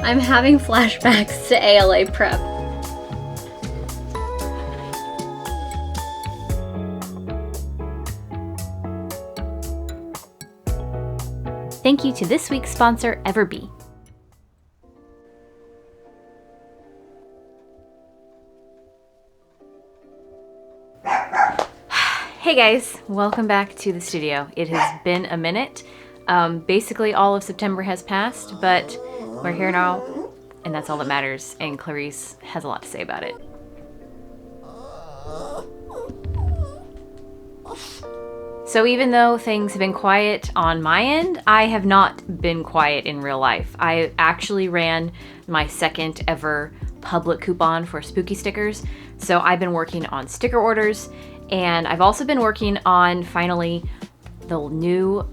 I'm having flashbacks to ALA prep. Thank you to this week's sponsor, Everbe. Hey guys, welcome back to the studio. It has been a minute. Basically all of September has passed, but we're here now, and that's all that matters, and Clarice has a lot to say about it. So even though things have been quiet on my end, I have not been quiet in real life. I actually ran my second ever public coupon for spooky stickers, so I've been working on sticker orders, and I've also been working on finally the new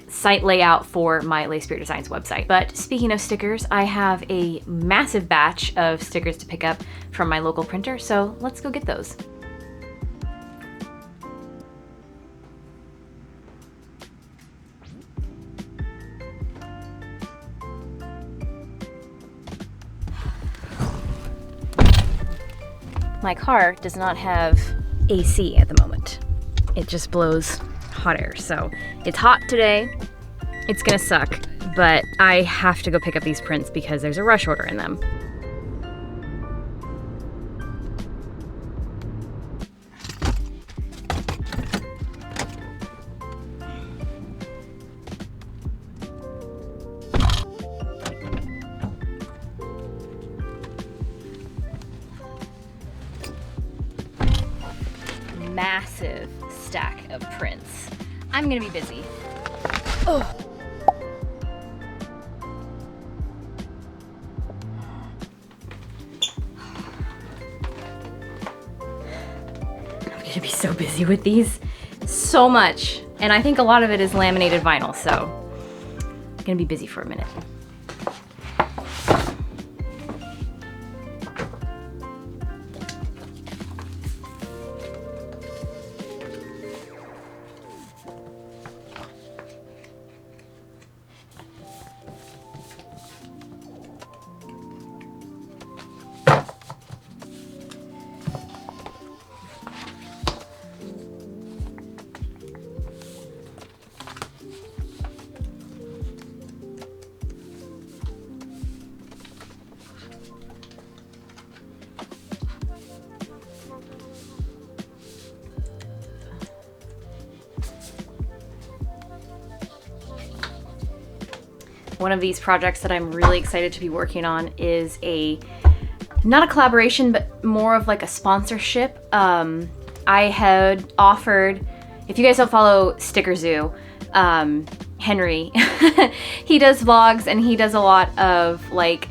site layout for my Lay Spirit Designs website. But speaking of stickers, I have a massive batch of stickers to pick up from my local printer, so let's go get those. My car does not have AC at the moment. It just blows hot air, so it's hot today. It's gonna suck, but I have to go pick up these prints because there's a rush order in them. Massive stack of prints. I'm gonna be busy. Oh. I'm gonna be so busy with these. So much. And I think a lot of it is laminated vinyl, so I'm gonna be busy for a minute. One of these projects that I'm really excited to be working on is not a collaboration, but more of like a sponsorship. I had offered, if you guys don't follow Sticker Zoo, Henry, he does vlogs and he does a lot of like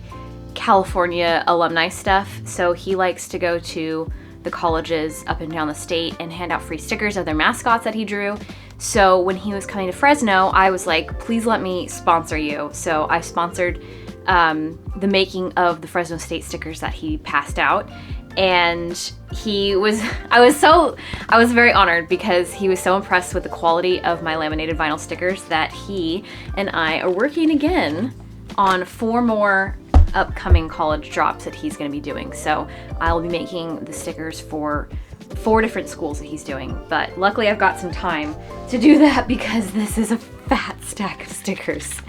California alumni stuff. So he likes to go to the colleges up and down the state and hand out free stickers of their mascots that he drew. So when he was coming to Fresno, I was like, please let me sponsor you. So I sponsored the making of the Fresno State stickers that he passed out. And I was very honored because he was so impressed with the quality of my laminated vinyl stickers that he and I are working again on 4 more upcoming college drops that he's going to be doing. So I'll be making the stickers for 4 different schools that he's doing, but luckily I've got some time to do that because this is a fat stack of stickers.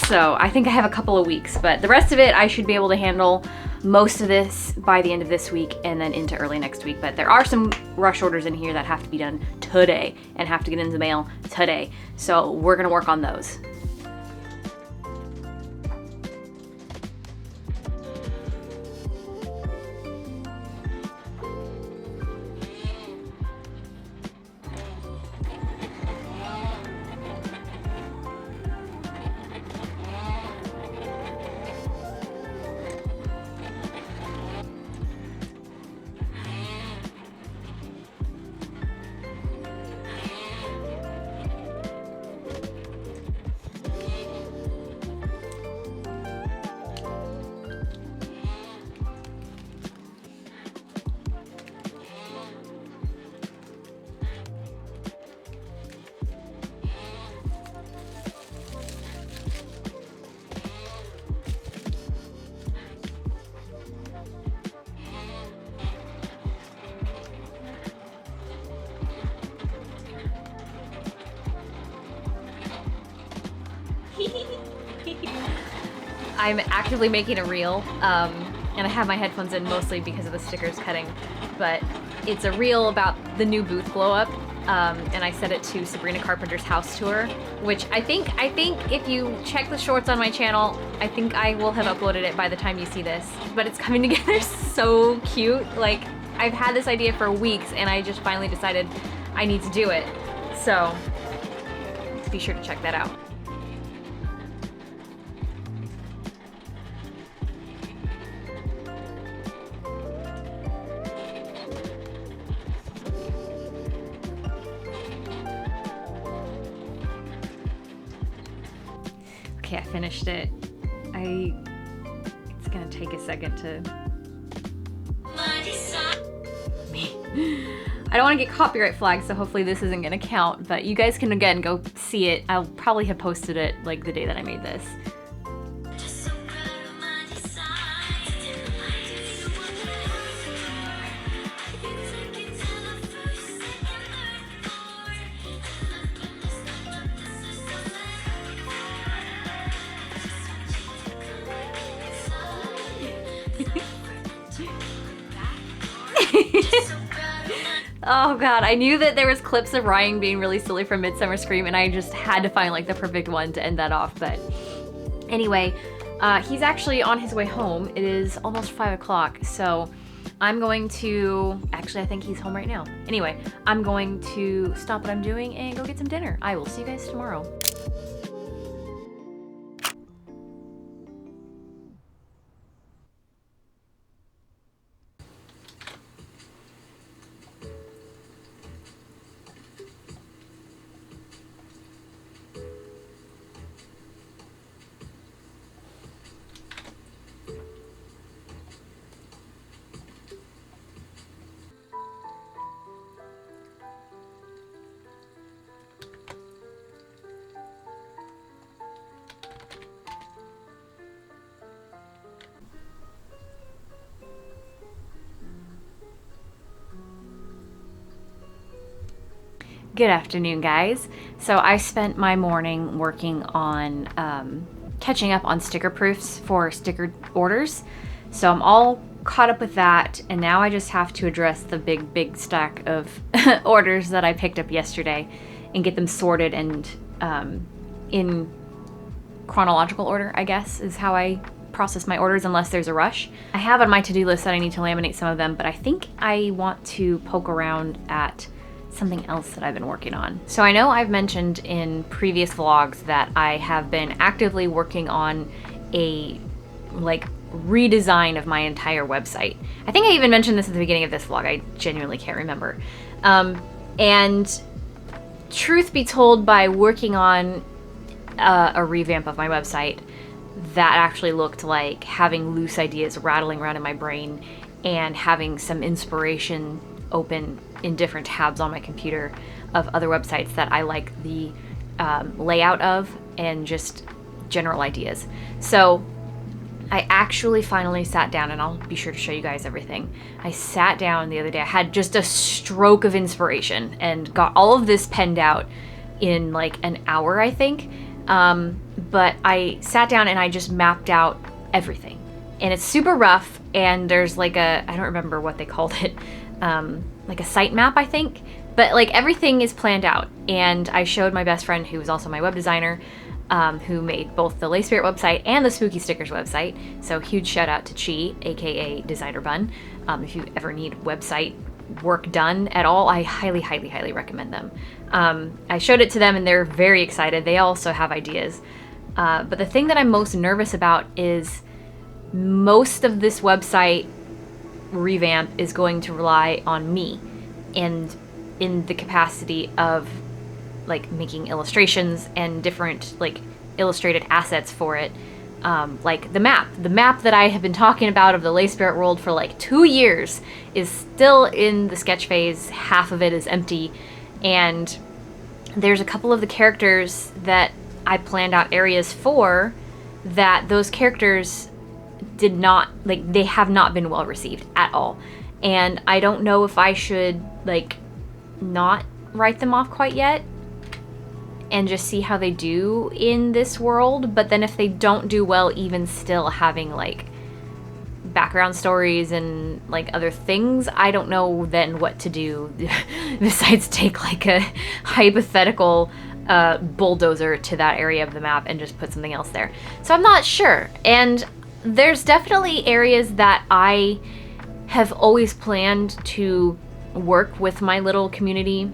So I think I have a couple of weeks, but the rest of it I should be able to handle most of this by the end of this week and then into early next week. But there are some rush orders in here that have to be done today and have to get into the mail today. So we're gonna work on those. I'm actively making a reel, and I have my headphones in mostly because of the stickers cutting, but it's a reel about the new booth blow up, and I set it to Sabrina Carpenter's house tour, which I think if you check the shorts on my channel, I think I will have uploaded it by the time you see this, but it's coming together so cute. Like, I've had this idea for weeks and I just finally decided I need to do it, so be sure to check that out. Okay, I finished it. It's gonna take a second to... I don't want to get copyright flagged, so hopefully this isn't gonna count, but you guys can again go see it. I'll probably have posted it like the day that I made this. Oh god, I knew that there was clips of Ryan being really silly from Midsummer Scream, and I just had to find like the perfect one to end that off. But anyway, he's actually on his way home. It is almost 5 o'clock, so I'm going to... Actually, I think he's home right now. Anyway, I'm going to stop what I'm doing and go get some dinner. I will see you guys tomorrow. Good afternoon, guys. So I spent my morning working on catching up on sticker proofs for sticker orders. So I'm all caught up with that, and now I just have to address the big stack of orders that I picked up yesterday and get them sorted and in chronological order, I guess, is how I process my orders unless there's a rush. I have on my to-do list that I need to laminate some of them, but I think I want to poke around at something else that I've been working on. So I know I've mentioned in previous vlogs that I have been actively working on a redesign of my entire website. I think I even mentioned this at the beginning of this vlog. I genuinely can't remember. And truth be told, by working on a revamp of my website, that actually looked like having loose ideas rattling around in my brain and having some inspiration open in different tabs on my computer of other websites that I like the layout of and just general ideas. So I actually finally sat down, and I'll be sure to show you guys everything. I sat down the other day. I had just a stroke of inspiration and got all of this penned out in like an hour, I think. But I sat down and I just mapped out everything. And it's super rough, and there's like a, I don't remember what they called it, like a site map, I think, but like everything is planned out. And I showed my best friend, who was also my web designer, who made both the Lay Spirit website and the Spooky Stickers website. So huge shout out to Chi, aka Designer Bun. If you ever need website work done at all, I highly recommend them. I showed it to them and they're very excited. They also have ideas. But the thing that I'm most nervous about is most of this website revamp is going to rely on me, and in the capacity of like making illustrations and different like illustrated assets for it, like the map that I have been talking about of the Lay Spirit world for like 2 years is still in the sketch phase. Half of it is empty, and there's a couple of the characters that I planned out areas for that those characters did not, like, they have not been well received at all. And I don't know if I should like not write them off quite yet and just see how they do in this world. But then if they don't do well, even still having like background stories and like other things, I don't know then what to do besides take like a hypothetical bulldozer to that area of the map and just put something else there. So I'm not sure. And there's definitely areas that I have always planned to work with my little community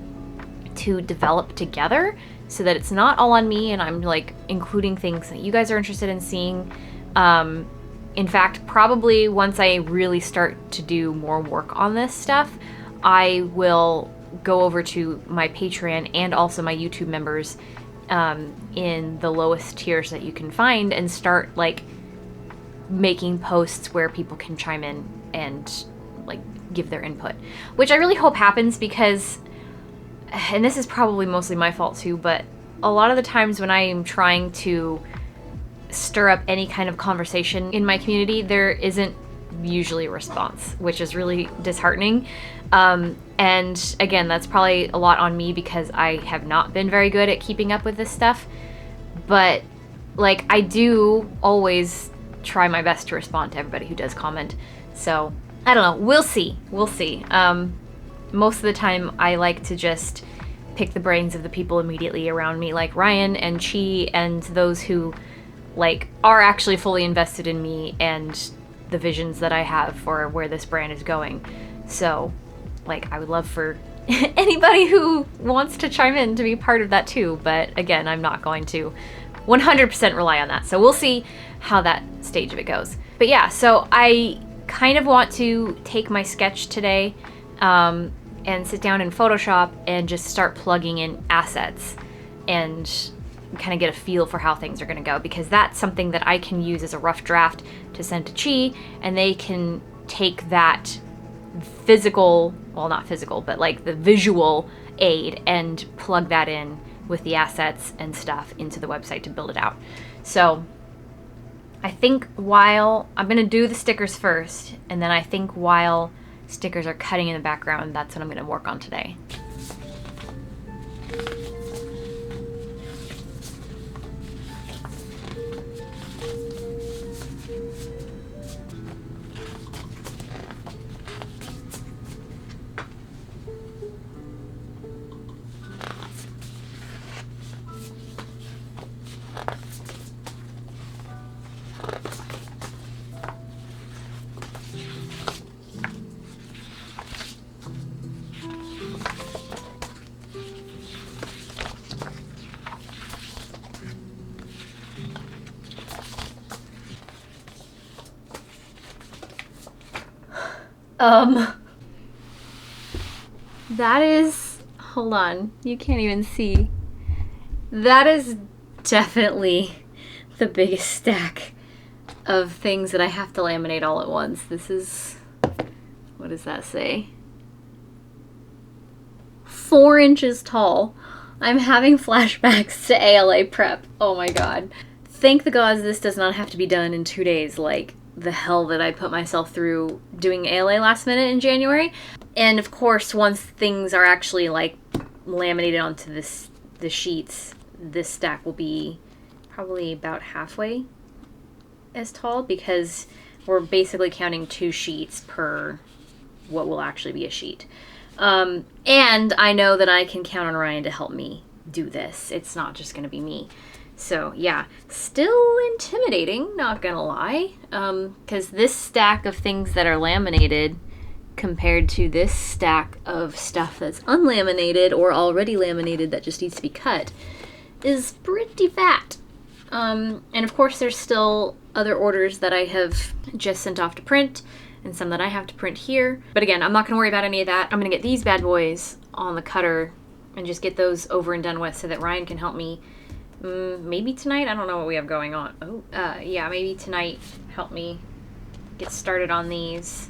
to develop together, so that it's not all on me and I'm like including things that you guys are interested in seeing. In fact, probably once I really start to do more work on this stuff, I will go over to my Patreon and also my YouTube members in the lowest tiers that you can find, and start like making posts where people can chime in and like give their input, which I really hope happens, because, and this is probably mostly my fault too, but a lot of the times when I am trying to stir up any kind of conversation in my community, there isn't usually a response, which is really disheartening. And again, that's probably a lot on me because I have not been very good at keeping up with this stuff. But like, I do always try my best to respond to everybody who does comment. So I don't know, we'll see. Most of the time I like to just pick the brains of the people immediately around me, like Ryan and Chi, and those who like are actually fully invested in me and the visions that I have for where this brand is going. So like, I would love for anybody who wants to chime in to be part of that too, but again, I'm not going to 100% rely on that. So we'll see how that stage of it goes. But yeah, so I kind of want to take my sketch today and sit down in Photoshop and just start plugging in assets and kind of get a feel for how things are going to go, because that's something that I can use as a rough draft to send to Chi, and they can take that physical, well, not physical, but like the visual aid and plug that in with the assets and stuff into the website to build it out. So I think while I'm going to do the stickers first, and then I think while stickers are cutting in the background, that's what I'm going to work on today. That is, hold on, you can't even see. That is definitely the biggest stack of things that I have to laminate all at once. This is, what does that say? 4 inches tall. I'm having flashbacks to ALA prep. Oh my god. Thank the gods this does not have to be done in 2 days, like the hell that I put myself through doing ALA last minute in January. And of course, once things are actually like laminated onto the sheets, this stack will be probably about halfway as tall, because we're basically counting 2 sheets per what will actually be a sheet. And I know that I can count on Ryan to help me do this. It's not just gonna be me. So yeah, still intimidating, not gonna lie, because this stack of things that are laminated compared to this stack of stuff that's unlaminated or already laminated that just needs to be cut is pretty fat. And of course there's still other orders that I have just sent off to print and some that I have to print here. But again, I'm not gonna worry about any of that. I'm gonna get these bad boys on the cutter and just get those over and done with so that Ryan can help me. Maybe tonight? I don't know what we have going on. Oh, yeah, maybe tonight help me get started on these.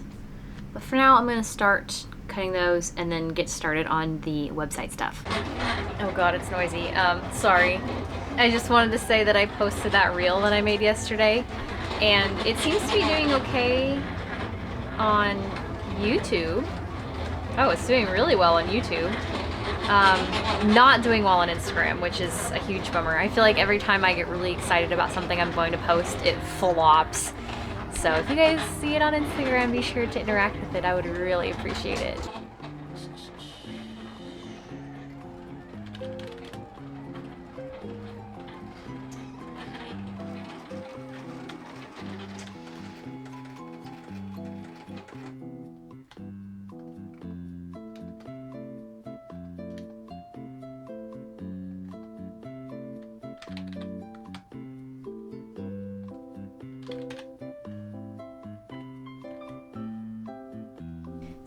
But for now, I'm going to start cutting those and then get started on the website stuff. Oh god, it's noisy. Sorry. I just wanted to say that I posted that reel that I made yesterday, and it seems to be doing okay on YouTube. Oh, it's doing really well on YouTube. Not doing well on Instagram, which is a huge bummer. I feel like every time I get really excited about something I'm going to post, it flops. So if you guys see it on Instagram, be sure to interact with it. I would really appreciate it.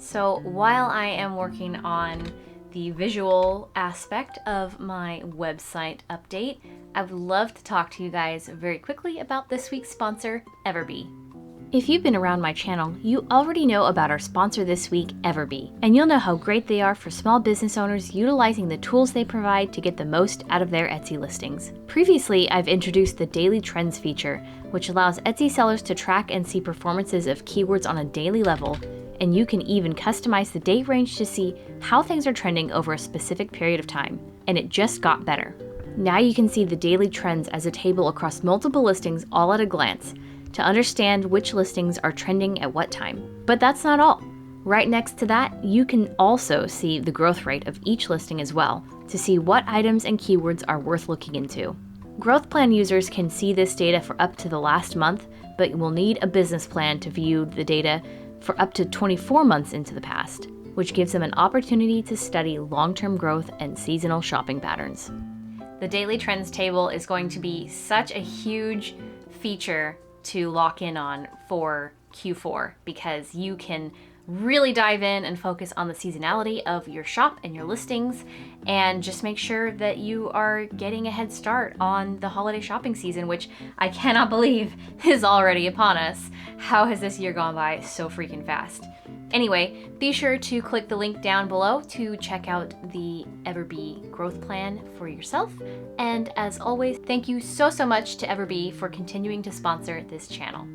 So while I am working on the visual aspect of my website update, I would love to talk to you guys very quickly about this week's sponsor, Everbe. If you've been around my channel, you already know about our sponsor this week, Everbe, and you'll know how great they are for small business owners utilizing the tools they provide to get the most out of their Etsy listings. Previously, I've introduced the Daily Trends feature, which allows Etsy sellers to track and see performances of keywords on a daily level, and you can even customize the date range to see how things are trending over a specific period of time. And it just got better. Now you can see the daily trends as a table across multiple listings all at a glance to understand which listings are trending at what time. But that's not all. Right next to that, you can also see the growth rate of each listing as well to see what items and keywords are worth looking into. Growth Plan users can see this data for up to the last month, but you will need a business plan to view the data for up to 24 months into the past, which gives them an opportunity to study long-term growth and seasonal shopping patterns. The Daily Trends table is going to be such a huge feature to lock in on for Q4 because you can really dive in and focus on the seasonality of your shop and your listings and just make sure that you are getting a head start on the holiday shopping season, which I cannot believe is already upon us. How has this year gone by so freaking fast? Anyway, be sure to click the link down below to check out the Everbe growth plan for yourself. And as always, thank you so much to Everbe for continuing to sponsor this channel.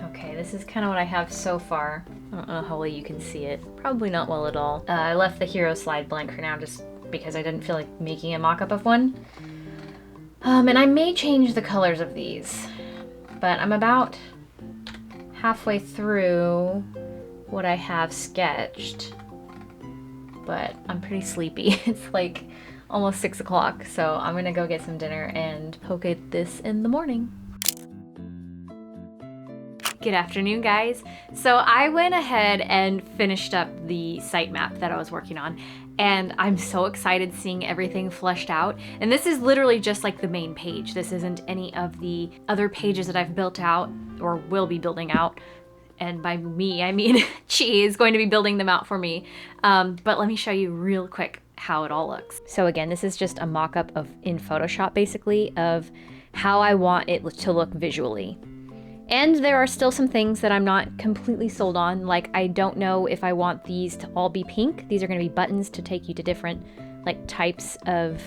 Okay, this is kind of what I have so far. I don't know how well you can see it. Probably not well at all. I left the hero slide blank for now just because I didn't feel like making a mock-up of one. And I may change the colors of these, but I'm about halfway through what I have sketched, but I'm pretty sleepy. It's like almost 6 o'clock, so I'm gonna go get some dinner and poke at this in the morning. Good afternoon, guys. So I went ahead and finished up the sitemap that I was working on, and I'm so excited seeing everything fleshed out. And this is literally just like the main page. This isn't any of the other pages that I've built out or will be building out. And by me, I mean she is going to be building them out for me. But let me show you real quick how it all looks. So again, this is just a mock-up of in Photoshop, basically, of how I want it to look visually. And there are still some things that I'm not completely sold on, like I don't know if I want these to all be pink. These are going to be buttons to take you to different like types of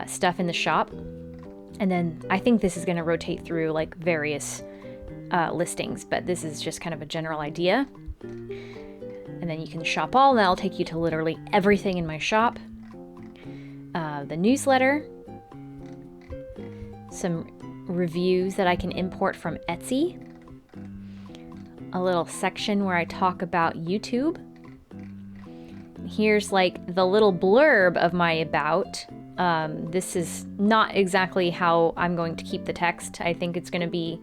stuff in the shop. And then I think this is going to rotate through like various listings, but this is just kind of a general idea. And then you can shop all, and that'll take you to literally everything in my shop. The newsletter, some reviews that I can import from Etsy, a little section where I talk about YouTube. Here's like the little blurb of my about. This is not exactly how I'm going to keep the text. I think it's going to be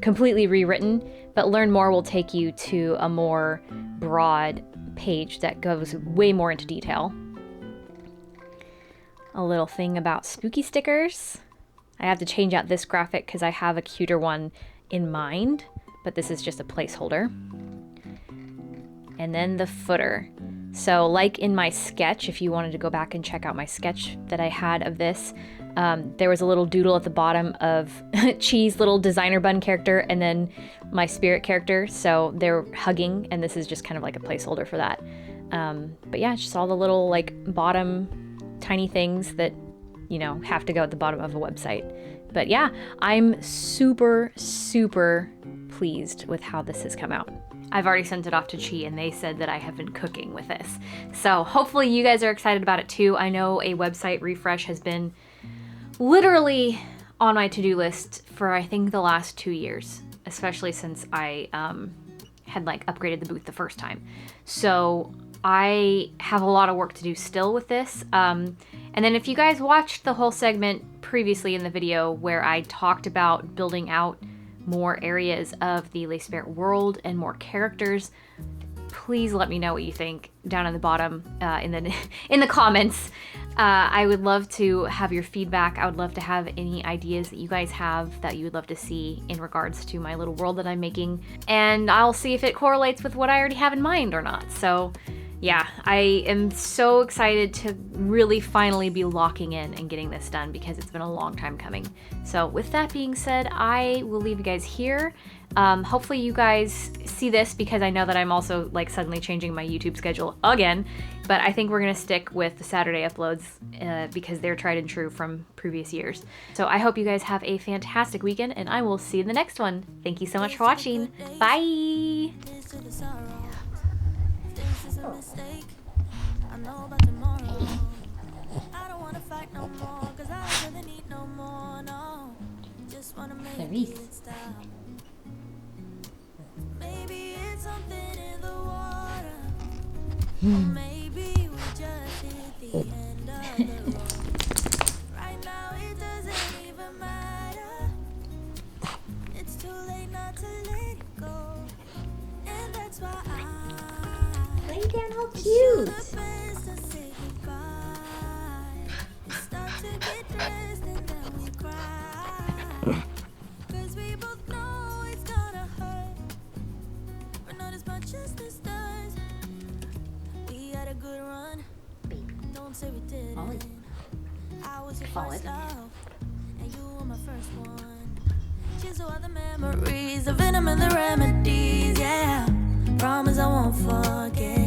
completely rewritten, but Learn More will take you to a more broad page that goes way more into detail. A little thing about spooky stickers. I have to change out this graphic because I have a cuter one in mind, but this is just a placeholder. And then the footer. So like in my sketch, if you wanted to go back and check out my sketch that I had of this, there was a little doodle at the bottom of Chi's little designer bun character and then my spirit character. So they're hugging, and this is just kind of like a placeholder for that. But yeah, it's just all the little like bottom tiny things that, you know, have to go at the bottom of a website. But yeah, I'm super, super pleased with how this has come out. I've already sent it off to Chi and they said that I have been cooking with this. So hopefully you guys are excited about it too. I know a website refresh has been literally on my to-do list for I think the last 2 years, especially since I had like upgraded the booth the first time. So I have a lot of work to do still with this. And then if you guys watched the whole segment previously in the video where I talked about building out more areas of the Le Spirit world and more characters, please let me know what you think down in the bottom in the comments. I would love to have your feedback. I would love to have any ideas that you guys have that you would love to see in regards to my little world that I'm making, and I'll see if it correlates with what I already have in mind or not. So yeah, I am so excited to really finally be locking in and getting this done because it's been a long time coming. So with that being said, I will leave you guys here. Hopefully you guys see this because I know that I'm also like suddenly changing my YouTube schedule again, but I think we're gonna stick with the Saturday uploads because they're tried and true from previous years. So I hope you guys have a fantastic weekend and I will see you in the next one. Thank you so much for watching. Bye! Mistake. I know about tomorrow. I don't wanna fight no more, cause I don't really need no more, no. Just wanna make it stop. Maybe it's something in the water. Or maybe we just hit the end of the road. Right now it doesn't even matter. It's too late not to let it go. And that's why lay down, how cute! Cheers to all the memories, the venom and the remedies, yeah. Promise I won't forget.